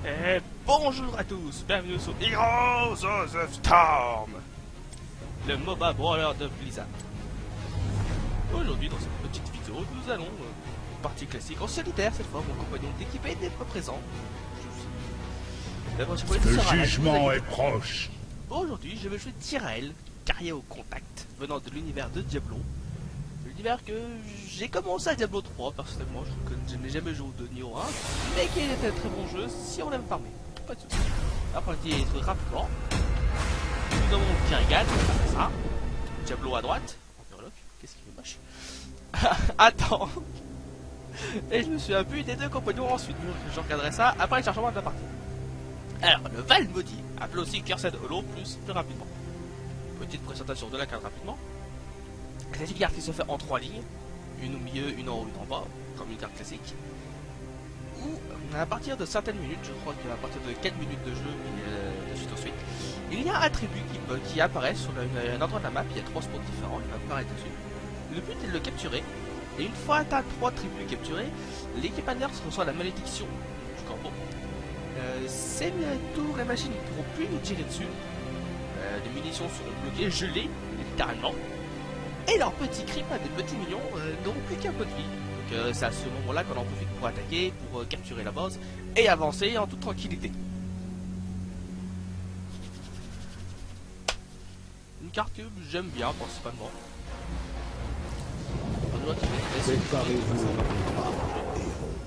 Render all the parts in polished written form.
Et bonjour à tous, bienvenue sur Heroes of the Storm, le MOBA brawler de Blizzard. Aujourd'hui, dans cette petite vidéo, nous allons, partie classique en solitaire cette fois, mon compagnon d'équipé n'est pas présent. Le jugement est proche. Aujourd'hui, je vais jouer Tyrael, guerrier au contact, venant de l'univers de Diablo. L'univers que j'ai commencé à Diablo 3, personnellement, je n'ai jamais joué au niveau 1, mais qui est un très bon jeu si on aime farmer. Pas de soucis. Après, on dit rapidement. Nous avons Tyrael, ça. Diablo à droite. Qu'est-ce qu'il est moche. Attends. Et je me suis appuyé des deux compagnons ensuite. Je regarderai ça après le chargement de la partie. Alors, le Val maudit, appelé aussi Cursed Hollow, plus rapidement. Petite présentation de la carte rapidement. C'est une carte qui se fait en 3 lignes, une au milieu, une en haut, une en bas, comme une carte classique. Où, à partir de certaines minutes, je crois qu'à partir de 4 minutes de jeu, et de suite ensuite, il y a un attribut qui apparaît sur un endroit de la map, il y a 3 spots différents, il va apparaître dessus. Le but est de le capturer, et une fois atteint 3 tribus capturées, l'équipe adverse reçoit la malédiction du corbeau. Ces tours et machines ne pourront plus nous tirer dessus. Les munitions seront bloquées, gelées, littéralement. Et leurs petits creeps, des petits minions, n'auront plus qu'un peu de vie. Donc c'est à ce moment-là qu'on en profite pour attaquer, pour capturer la base et avancer en toute tranquillité. Une carte que j'aime bien principalement.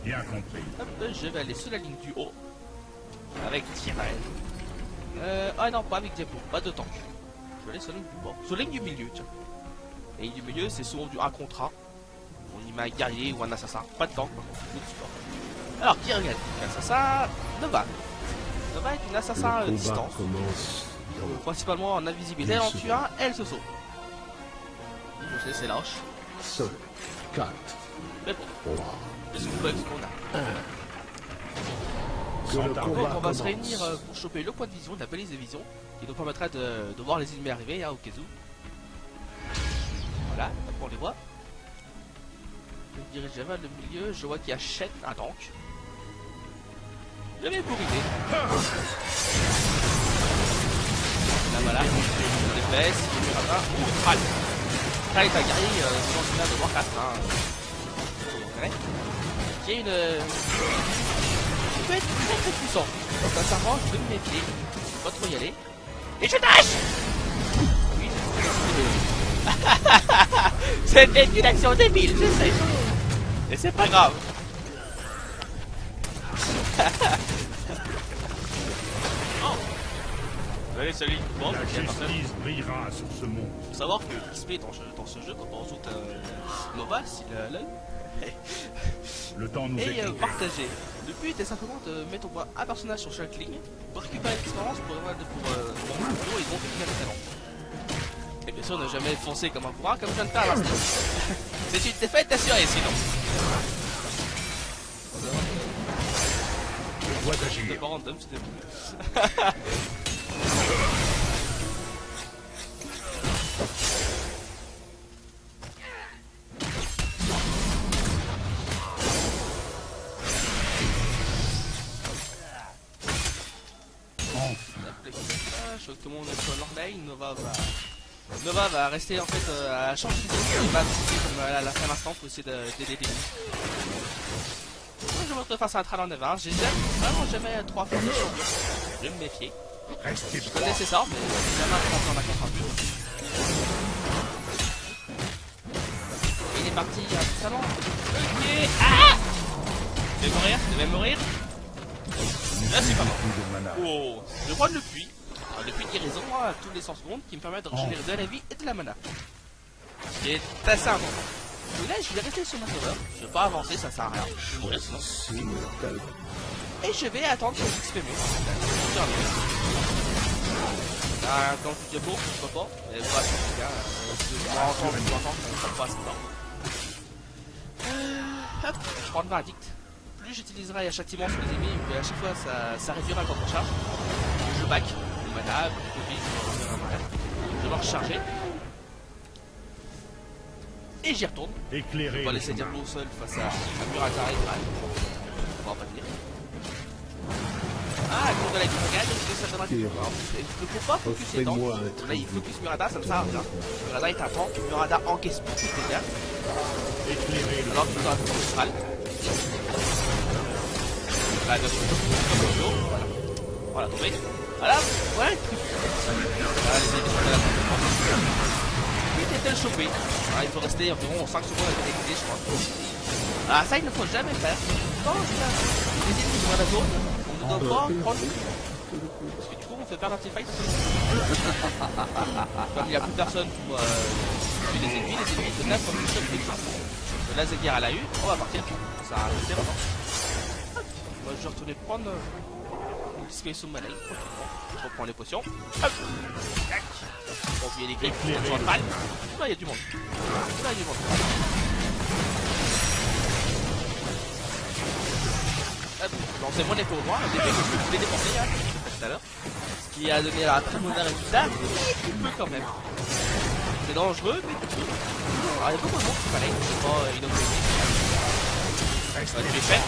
Bien compris. Hop, je vais aller sur la ligne du haut avec Tyrael. Ah non, pas avec Diablo, pas de tank. Je vais aller sur la ligne du bas. Sur la ligne du milieu, tiens. La ligne du milieu, c'est souvent du 1 contre 1. On y met un guerrier ou un assassin. Pas de tank, par contre, de support. Alors, qui regarde l'assassin Nova. Nova est une assassin à distance. Principalement en invisibilité. Elle en tue un, elle se sauve. Je sais, c'est lâche. 5, 4, Mais bon, c'est ce qu'on a. Donc on va se réunir pour choper le point de vision, la balise de vision, qui nous permettra de voir les ennemis arriver, au cas où. Voilà, après on les voit. Je me dirige vers le milieu, je vois qu'il y a Shen, un tank. Je vais pour river. Là voilà, les fesses, il y a un Kral. Kral est un guerrier dans le final de Warcraft, qui est une... Il peut être très très puissant. Donc sincèrement, je vais me méfier. Je vais pas trop y aller. Et je dash. Oui, c'était une action débile, je sais. Et c'est pas grave. Oh. Allez, salut. Bon, La justice brillera sur ce monde. Faut savoir que XP dans ce jeu, quand on joue Nova, s'il a l'œil. Le temps nous Et éclaire. partager. Le but est simplement de mettre au moins un personnage sur chaque ligne pour récupérer l'expérience pour monter et gonfler les talents. Et bien sûr, ne jamais foncer comme un courant comme je viens de faire à l'instant. C'est une défaite assurée sinon. Je dois agir. C'est pas random, c'était bon. Je veux que tout le monde est sur leur lane. Nova va rester en fait à changer de zone. Il va à la fin de l'instant pour essayer d'aider les ennemis. Je me retrouve face à un Thrall en Ever. J'ai vraiment jamais 3 fois de chance. Je vais me méfier. Restez Je connaissais ça, mais jamais un contre en contre un peu. Il est parti un talent. Ok. Ah! Je vais mourir. Là c'est pas mort. Oh, je prends le puits. Le puits de guérison à tous les 100 secondes qui me permet de régénérer de la vie et de la mana. Ce qui est assez important. Donc là je vais rester sur ma sauveur. Je vais pas avancer, ça sert à rien. Je vais mourir sinon. Et je vais attendre que j'XP mieux. Dans le Diablo, pourquoi pas. Mais pas assez de gars. Je dois entendre, ça passe pas. Hop, je prends le verdict. Plus j'utiliserai châtiment sur les ennemis, à chaque fois ça réduira le temps de recharge. Je back le mana, je vais recharger. Et j'y retourne. éclairer. On va le laisser chemin. Diablo seul face à un mur à carré. On va pas tenir. voilà, il nous regarde et que ça donnera des points. Il ne faut pas focus les dents. Offrez-moi un Là, il focus Murada, ça me sert à rien. Murada est un tank, Murada encaisse beaucoup de dégâts. Éclairez le Alors qu'il aura plus de stral. Là, de comme l'eau. Voilà. Voilà, tombé. Voilà, voilà le truc. Voilà, les ennemis sont là. Il était le choper. Il faut rester environ 5 secondes à connecter, je crois. Ah, ça, il ne faut jamais faire. Quand les ennemis sont dans la zone, on ne doit pas prendre. Parce que du coup, on fait perdre un petit fight. Comme il n'y a plus personne pour tuer les ennemis se tapent comme une chope de ça. Là, Zeguier à la U, on va partir. Ça a arrêté maintenant. Moi, je vais retourner prendre une disposition de maladie. Je reprends les potions. Hop. Tac. Bon, puis il y a les griffes. Là, il y a du monde. Là, il y a du monde. Hop. Bon, c'est mon épée au moins. J'ai fait que je voulais dépenser tout à l'heure. Ce qui a donné un très mauvais résultat. Mais tu peux quand même. C'est dangereux, mais tu peux. Alors, il y a beaucoup de monde qui fallait. C'est pas inoffensif. Tu les fais.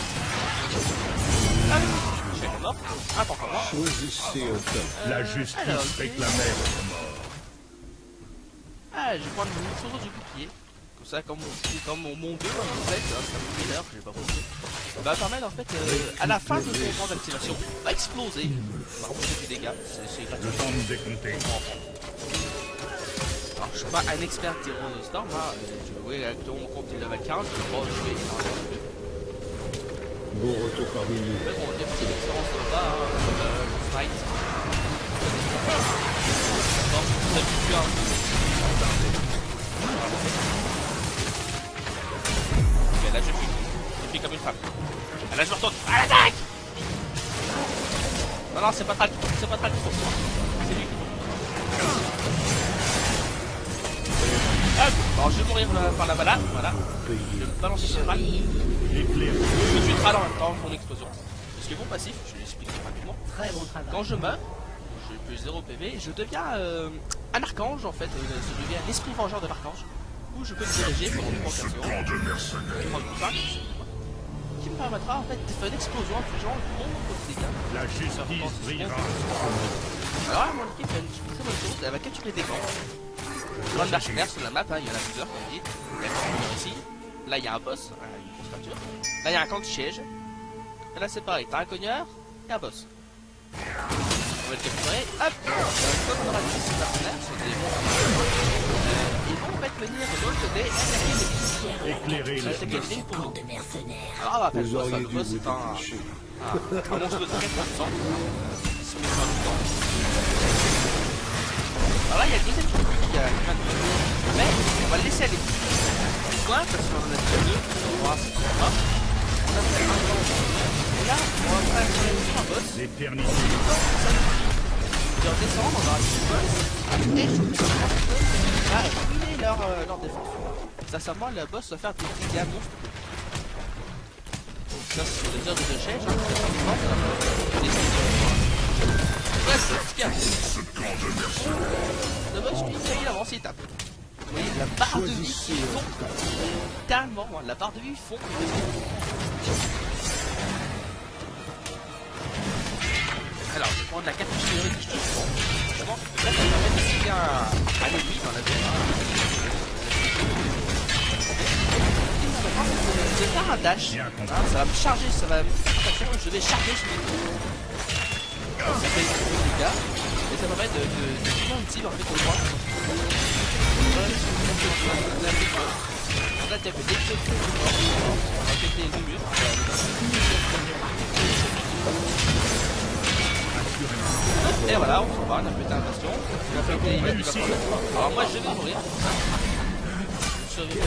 Ah oui, je fais mort. Important mort. Choisissez un top. La justice alors, réclamait votre mort. Ah, je vais prendre une chose du bouclier. Comme ça, comme mon 2, en fait, ça me fait l'heure, j'ai pas compris. Va permettre en fait, à la fin de son temps d'activation, va exploser. Va remonter des dégâts, c'est gratuit. Le temps nous est compté. Alors, je suis pas un expert de Storm, hein. Je jouais avec mon compte de level 15, je vais pas jouer énormément de jeux. Bon retour parmi nous. Mais bon, il y a petite expérience de bas, hein, le fight. Bon, ça habitue un peu. Ok, là je fuis comme une femme. Ah, là je me retourne. À l'attaque! Non, non, c'est pas Tral, c'est pas Tral qui faut. C'est lui qui faut. Hop! Bon, je vais mourir par la balade, voilà. Je vais me balancer sur Tral. Éclairez. Je tue Tral en même temps, mon explosion. Parce que mon passif, je vais l'expliquer rapidement. Très bon travail. Quand je meurs, je peux 0 PV, je deviens un archange en fait, je deviens l'esprit vengeur de l'archange, où je peux me diriger pour une invocation, qui me permettra en fait de faire une explosion infligeant beaucoup de dégâts. La justice brillera. Alors là, mon équipe a une très bonne chose, elle va capturer des camps. Plein de mercenaires sur la map, hein, il y en a plusieurs comme dit. Il y a un camp ici, là il y a un boss, une grosse capture. Là il y a un camp de siège. Et là c'est pareil, t'as un cogneur et un boss. On va le capturer, hop! Comme on aura dit, ces mercenaires sont des bons. Ils vont en fait venir de l'autre côté attaquer les villes. Éclairez le Attaquer les villes pour nous. De mercenaires. Alors on va faire Vous le boss, auriez le dû boss vous c'est un dépêcher. monstre de très puissant. Il se met sur le temps. Alors là il y a le deuxième truc qui vient de venir. Mais on va le laisser aller. Pourquoi? Parce qu'on en a déjà deux. On va voir si ça va. On a fait un temps. Et là, on va faire un boss. l'éternité. De redescendre, on va et je va éliminer leur défense. Sincèrement, le boss va faire des dégâts monstres. Ça, c'est sur les heures de chaise. Ouais, c'est bien. Le boss, lui, ça y est, avance, il tape. Vous voyez, la barre de vie qui fond. Littéralement, la barre de vie fond. Alors, je vais prendre la capuche théorique que je te prends. Justement, là, ça permet de citer un ennemi dans la zone. Je vais faire un dash. Ça va me charger, ça va me... Je vais charger sur les coups. Ça fait beaucoup de dégâts. Et ça permet de tuer une cible en fait au droit. Là, tu as fait des choses de mort. On va péter le mur. Et voilà, on s'en va, on a pété un bastion. On a pété, il va alors moi je vais mourir. Je vais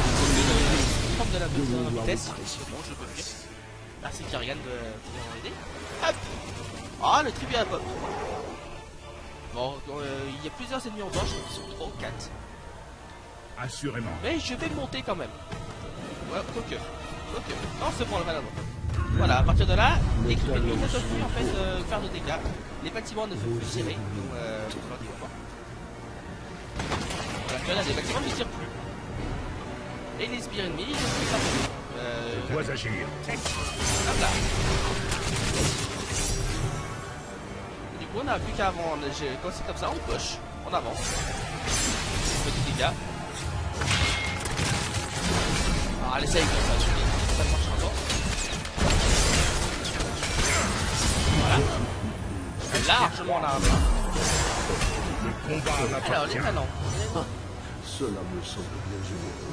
prendre de la vitesse. C'est bon, je peux venir. Merci Kyrian de venir m'aider. Hop. Ah, le tribut à pop. Bon, il y a plusieurs ennemis en bas, je crois qu'ils sont 3 ou 4. Assurément. Mais je vais monter quand même. Ouais, quoique. Non, c'est bon, le malade. Voilà, à partir de là, l'équipe ennemie ne peut plus en fait faire de dégâts. Les bâtiments ne peuvent plus tirer. Donc, voilà, les bâtiments ne tirent plus. Et les sbires ennemis, ils ne peuvent plus faire Je dois agir. hop là. coup, on n'a plus qu'à avant. Quand c'est comme ça, on push. On avance. Petit dégâts. Alors, elle essaye comme ça, ça ne marchera pas. Voilà. Largement là. Le combat Alors, les m'appartient. canons. Cela me semble bien généreux.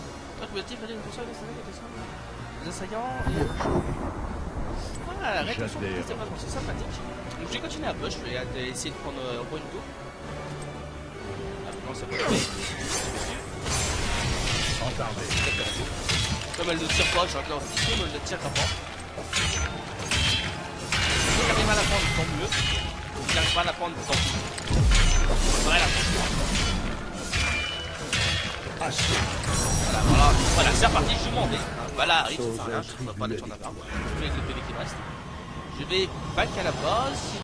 Les assaillants. Ah, la rétention de c'est vraiment sympathique. Donc j'ai continué à push, je vais essayer de prendre au point une tour. Ah, non, c'est pas grave. Entardé. Comme elle ne tire pas, j'ai encore dit, mais elle ne tirera pas. Si j'arrive à la prendre, tant mieux. Si j'arrive pas à la prendre, tant pis. Voilà. Voilà, c'est reparti, je m'en vais. Voilà, arrive, ça sert à rien, je ne vois pas de temps d'avoir. Je vais avec le PV qui reste. Je vais back à la base.